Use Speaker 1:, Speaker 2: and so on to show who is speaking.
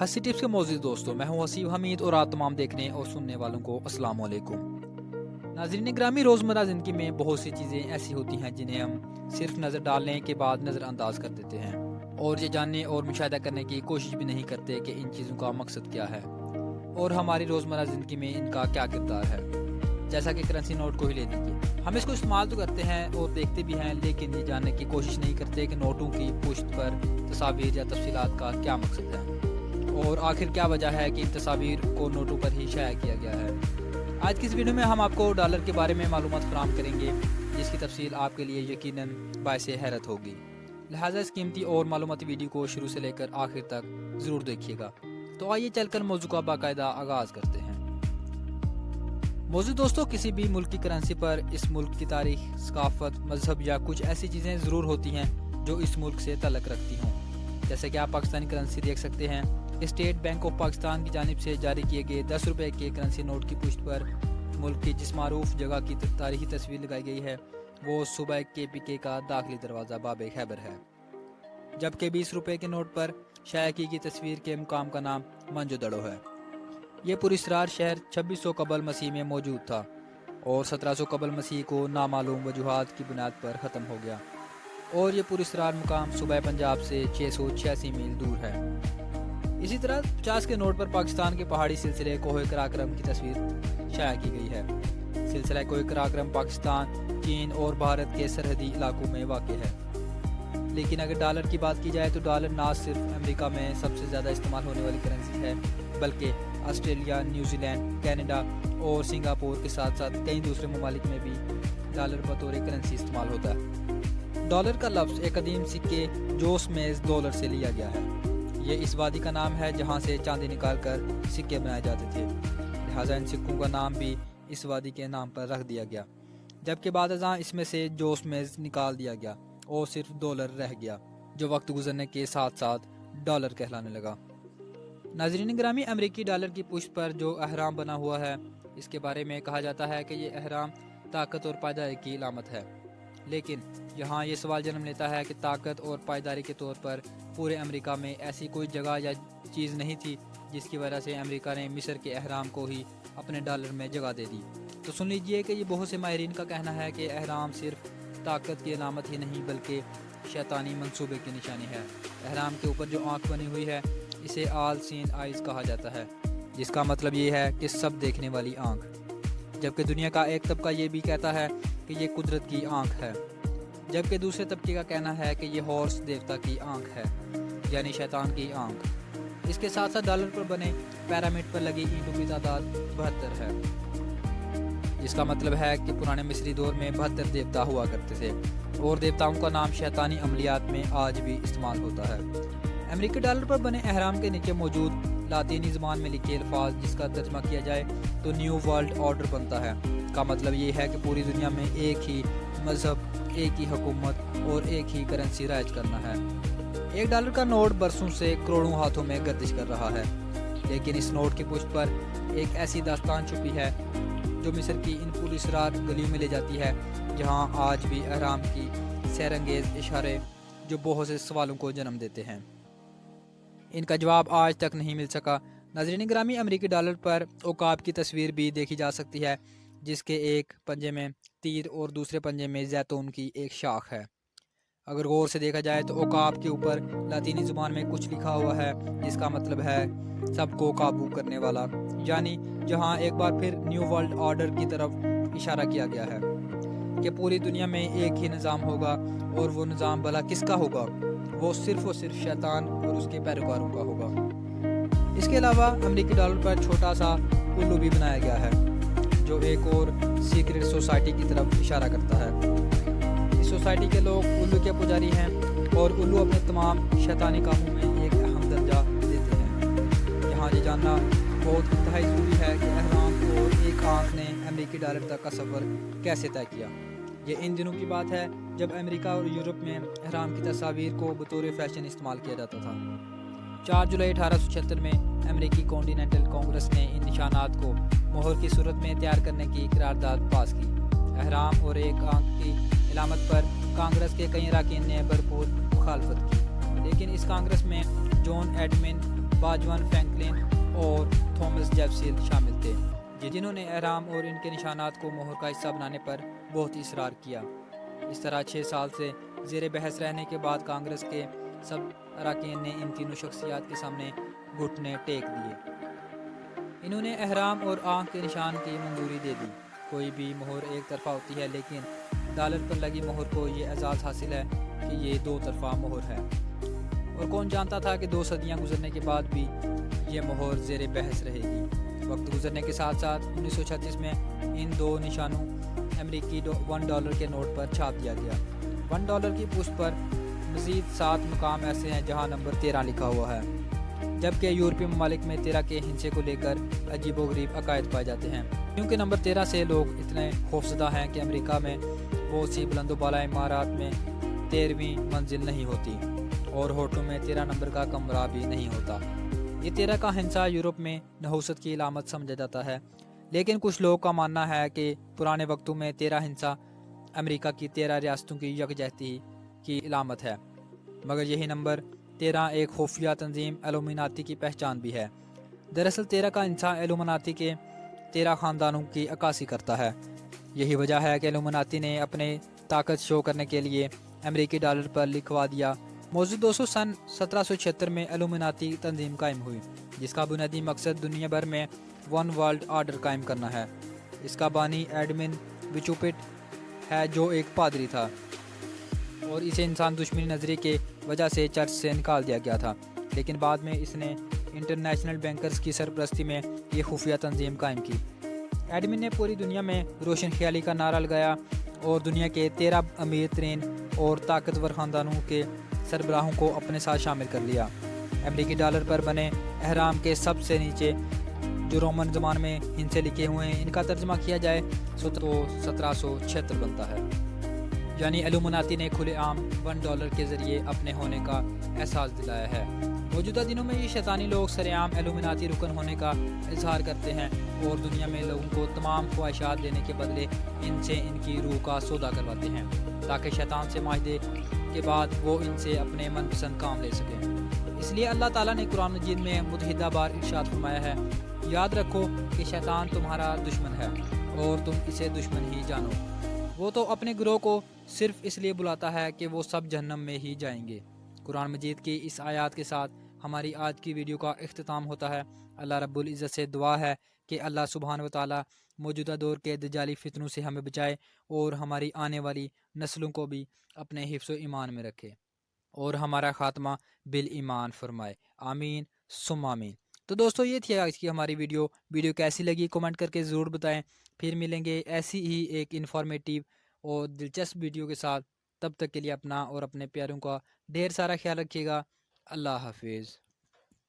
Speaker 1: हंसी टिप्स के मौजूद दोस्तों, मैं हूं हसीब हमीद और आप तमाम देखने और सुनने वालों को अस्सलाम वालेकुम। नाज़रीन ग्रामी, रोज़मर्रा ज़िंदगी में बहुत सी चीज़ें ऐसी होती हैं जिन्हें हम सिर्फ नज़र डालने के बाद नज़रअंदाज कर देते हैं और ये जानने और मुशाहिदा करने की कोशिश भी नहीं करते कि इन चीज़ों का मकसद क्या है और हमारी रोज़मर्रा ज़िंदगी में इनका क्या किरदार है। जैसा कि करेंसी नोट को ही ले लीजिए, हम इसको इस्तेमाल तो करते हैं और देखते भी हैं, लेकिन ये जानने की कोशिश नहीं करते कि नोटों की पुश्त पर तस्वीर या तफसीलात का क्या मकसद है और आखिर क्या वजह है कि इन तस्वीर को नोटों पर ही शाया किया गया है। आज की इस वीडियो में हम आपको डॉलर के बारे में मालूमात फराहम करेंगे जिसकी तफसील आपके लिए यकीनन बायस हैरत होगी। लिहाजा इस कीमती और मालूमाती वीडियो को शुरू से लेकर आखिर तक ज़रूर देखिएगा। तो आइए चलकर मौजू का बाकायदा आगाज़ करते हैं। मौजूद दोस्तों, किसी भी मुल्क की करेंसी पर इस मुल्क की तारीख, सकाफत, मजहब या कुछ ऐसी चीज़ें ज़रूर होती हैं जो इस मुल्क से तल्लक रखती हों। जैसे कि आप पाकिस्तानी करेंसी देख सकते हैं। स्टेट बैंक ऑफ पाकिस्तान की जानिब से जारी किए गए 10 रुपये के करेंसी नोट की पुश्त पर मुल्क की जिस मारूफ जगह की तारीखी तस्वीर लगाई गई है वो सूबा KPK का दाखिली दरवाज़ा बाब खैबर है, जबकि 20 रुपये के नोट पर शाया की गई तस्वीर के मुकाम का नाम मंजोदड़ो है। ये पुरस्रार शहर 2600 कबल मसीह में मौजूद था और 1700 कबल मसीह को नामालूम वजूहात की बुनियाद पर ख़त्म हो गया और ये पुरस्रार मुकाम सूबा पंजाब से 686 मील दूर है। इसी तरह 50 के नोट पर पाकिस्तान के पहाड़ी सिलसिले कोहे कराक्रम की तस्वीर शाया की गई है। सिलसिला कोहे कराक्रम पाकिस्तान, चीन और भारत के सरहदी इलाकों में वाक़ है। लेकिन अगर डॉलर की बात की जाए तो डॉलर ना सिर्फ अमेरिका में सबसे ज़्यादा इस्तेमाल होने वाली करेंसी है, बल्कि ऑस्ट्रेलिया, न्यूजीलैंड, कनाडा और सिंगापुर के साथ साथ कई दूसरे ममालिक में भी डॉलर बतौर करेंसी इस्तेमाल होता है। डॉलर का लफ्ज़ एक कदीम सिक्के जोस मेज़ डॉलर से लिया गया है। ये इस वादी का नाम है जहाँ से चांदी निकाल कर सिक्के बनाए जाते थे, लिहाजा इन सिक्कों का नाम भी इस वादी के नाम पर रख दिया गया। जबकि बाद अज़ां इसमें से जोस मेज़ निकाल दिया गया और सिर्फ डॉलर रह गया, जो वक्त गुजरने के साथ साथ डॉलर कहलाने लगा। नाज़रीन ग्रामी, अमेरिकी डॉलर की पुश्त पर जो अहराम बना हुआ है, इसके बारे में कहा जाता है कि ये अहराम ताकत और पायदारी की अलामत है। लेकिन यहाँ ये सवाल जन्म लेता है कि ताकत और पायदारी के तौर पर पूरे अमेरिका में ऐसी कोई जगह या चीज़ नहीं थी जिसकी वजह से अमेरिका ने मिस्र के अहराम को ही अपने डॉलर में जगह दे दी। तो सुन लीजिए कि ये बहुत से माहिरीन का कहना है कि अहराम सिर्फ ताकत की अलामत ही नहीं बल्कि शैतानी मंसूबे की निशानी है। अहराम के ऊपर जो आँख बनी हुई है इसे आल सीन आइज़ कहा जाता है, जिसका मतलब ये है कि सब देखने वाली आँख। जबकि दुनिया का एक तबका ये भी कहता है कि ये कुदरत की आँख है, जबकि दूसरे तबके का कहना है कि ये हॉर्स देवता की आँख है, यानी शैतान की आँख। इसके साथ साथ डॉलर पर बने पिरामिड पर लगी ईंटों की तादाद 72 है, जिसका मतलब है कि पुराने मिस्री दौर में 72 देवता हुआ करते थे और देवताओं का नाम शैतानी अमलियात में आज भी इस्तेमाल होता है। अमेरिकी डॉलर पर बने अहराम के नीचे मौजूद लातीनी ज़बान में लिखे अल्फाज जिसका तर्जमा किया जाए तो न्यू वर्ल्ड ऑर्डर बनता है। का मतलब ये है कि पूरी दुनिया में एक ही मज़हब, एक ही हुकूमत और एक ही करेंसी राइज करना है। एक डॉलर का नोट बरसों से करोड़ों हाथों में गर्दिश कर रहा है, लेकिन इस नोट की पुश्त पर एक ऐसी दास्तान छुपी है जो मिस्र की इन पुरस्रार गलियों में ले जाती है, जहाँ आज भी अहराम की सैरंगेज़ इशारे जो बहुत से सवालों को जन्म देते हैं। इनका जवाब आज तक नहीं मिल सका। नाज़रीन ग्रामी, अमेरिकी डॉलर पर औकाब की तस्वीर भी देखी जा सकती है, जिसके एक पंजे में तीर और दूसरे पंजे में जैतून की एक शाख है। अगर गौर से देखा जाए तो औकाब के ऊपर लातीनी ज़ुबान में कुछ लिखा हुआ है जिसका मतलब है सबको काबू करने वाला, यानी जहां एक बार फिर न्यू वर्ल्ड ऑर्डर की तरफ इशारा किया गया है कि पूरी दुनिया में एक ही निज़ाम होगा और वो निज़ाम भला किसका होगा? वो सिर्फ और सिर्फ शैतान और उसके पैरोकारों का होगा। इसके अलावा अमेरिकी डॉलर पर छोटा सा उल्लू भी बनाया गया है जो एक और सीक्रेट सोसाइटी की तरफ इशारा करता है। इस सोसाइटी के लोग उल्लू के पुजारी हैं और उल्लू अपने तमाम शैतानी कामों में एक अहम दर्जा देते हैं। यहाँ ये जानना बहुत इंतहाई ज़रूरी है कि अहराम और एक आँख ने अमेरिकी डॉलर तक का सफ़र कैसे तय किया। ये इन दिनों की बात है जब अमेरिका और यूरोप में अहराम की तस्वीर को बतौर फैशन इस्तेमाल किया जाता था। 4 जुलाई 1876 में अमेरिकी कॉन्टिनेंटल कांग्रेस ने इन निशानात को मोहर की सूरत में तैयार करने की करारदाद पास की। अहराम और एक आँख की इलामत पर कांग्रेस के कई अरकान ने भरपूर मुखालफत की, लेकिन इस कांग्रेस में जॉन एडमिन बाजवान फ्रैंकलिन और थॉमस जेफरसन शामिल थे, जिन्होंने अहराम और इनके निशानात को मोहर का हिस्सा बनाने पर बहुत इसरार किया। इस तरह 6 साल से ज़ेर बहस रहने के बाद कांग्रेस के सब अरकान ने इन तीनों शख्सियात के सामने घुटने टेक दिए। इन्होंने अहराम और आँख के निशान की मंजूरी दे दी। कोई भी मोहर एक तरफा होती है, लेकिन डॉलर पर लगी मोहर को ये एजाज़ हासिल है कि ये 2 तरफा मोहर है। और कौन जानता था कि 2 सदियाँ गुजरने के बाद भी ये मोहर ज़ेर बहस रहेगी। वक्त गुजरने के साथ साथ 1936 में इन 2 निशानों अमेरिकी $1 के नोट पर छाप दिया गया। $1 की पुष्ट पर मज़ीद 7 मुकाम ऐसे हैं जहां नंबर 13 लिखा हुआ है, जबकि यूरोपीय ममालिक में 13 के हिंसे को लेकर अजीबोगरीब अकायद पाए जाते हैं, क्योंकि नंबर 13 से लोग इतने खौफजदा हैं कि अमेरिका में बहुत सी बुलंदोबाला इमारत में 13वीं मंजिल नहीं होती और होटलों में 13 नंबर का कमरा भी नहीं होता। ये 13 का हिंसा यूरोप में नहुसत की इलामत समझा जाता है, लेकिन कुछ लोगों का मानना है कि पुराने वक्तों में 13 हिंसा अमेरिका की 13 रियासतों की यकजहती की इलामत है, मगर यही नंबर 13 एक खुफिया तंजीम इल्यूमिनाती की पहचान भी है। दरअसल 13 का हिंसा इल्यूमिनाती के 13 ख़ानदानों की अक्कासी करता है। यही वजह है कि इल्यूमिनाती ने अपने ताकत शो करने के लिए अमेरिकी डॉलर पर लिखवा दिया। मौजूद 200 सन 1776 में इल्यूमिनाती तंजीम कायम हुई, जिसका बुनियादी मकसद दुनिया भर में वन वर्ल्ड आर्डर कायम करना है। इसका बानी एडमिन विचुपिट है, जो एक पादरी था, और इसे इंसान दुश्मनी नज़रिए के वजह से चर्च से निकाल दिया गया था, लेकिन बाद में इसने इंटरनेशनल बैंकर्स की सरपरस्ती में ये खुफिया तंजीम कायम की। एडमिन ने पूरी दुनिया में रोशन ख्याली का नारा लगाया और दुनिया के 13 अमीर तरीन और ताकतवर ख़ानदानों के सरबराहों को अपने साथ शामिल कर लिया। अमेरिकी डॉलर पर बने अहराम के सबसे नीचे जो रोमन ज़माने में इनसे लिखे हुए हैं, इनका तर्जमा किया जाए तो 1776 बनता है। यानी इल्यूमिनाती ने खुलेआम $1 के ज़रिए अपने होने का एहसास दिलाया है। मौजूदा दिनों में ये शैतानी लोग सरेआम इल्यूमिनाती रुकन होने का इजहार करते हैं और दुनिया में लोगों को तमाम ख्वाहिशात देने के बदले इनसे इनकी रूह का सौदा करवाते हैं, ताकि शैतान से माहिदे के बाद वो इनसे अपने मनपसंद काम ले सकें। इसलिए अल्लाह ताला ने कुरान मजीद में मुतहिदा बार इरशाद फरमाया है, याद रखो कि शैतान तुम्हारा दुश्मन है और तुम इसे दुश्मन ही जानो। वो तो अपने गिरोह को सिर्फ इसलिए बुलाता है कि वो सब जहन्नम में ही जाएंगे। कुरान मजीद की इस आयत के साथ हमारी आज की वीडियो का इख्तिताम होता है। अल्लाह रब्बुल इज़्ज़त से दुआ है कि अल्लाह सुब्हान व तआला मौजूदा दौर के दज्जाली फितनों से हमें बचाए और हमारी आने वाली नस्लों को भी अपने हिफ्ज़ व ईमान में रखे और हमारा ख़ात्मा बिल ईमान फरमाए। आमीन सुम्मा आमीन। तो दोस्तों, ये थी आज की हमारी वीडियो कैसी लगी कमेंट करके ज़रूर बताएं। फिर मिलेंगे ऐसी ही एक इन्फॉर्मेटिव और दिलचस्प वीडियो के साथ। तब तक के लिए अपना और अपने प्यारों का ढेर सारा ख्याल रखिएगा। अल्लाह हाफिज़।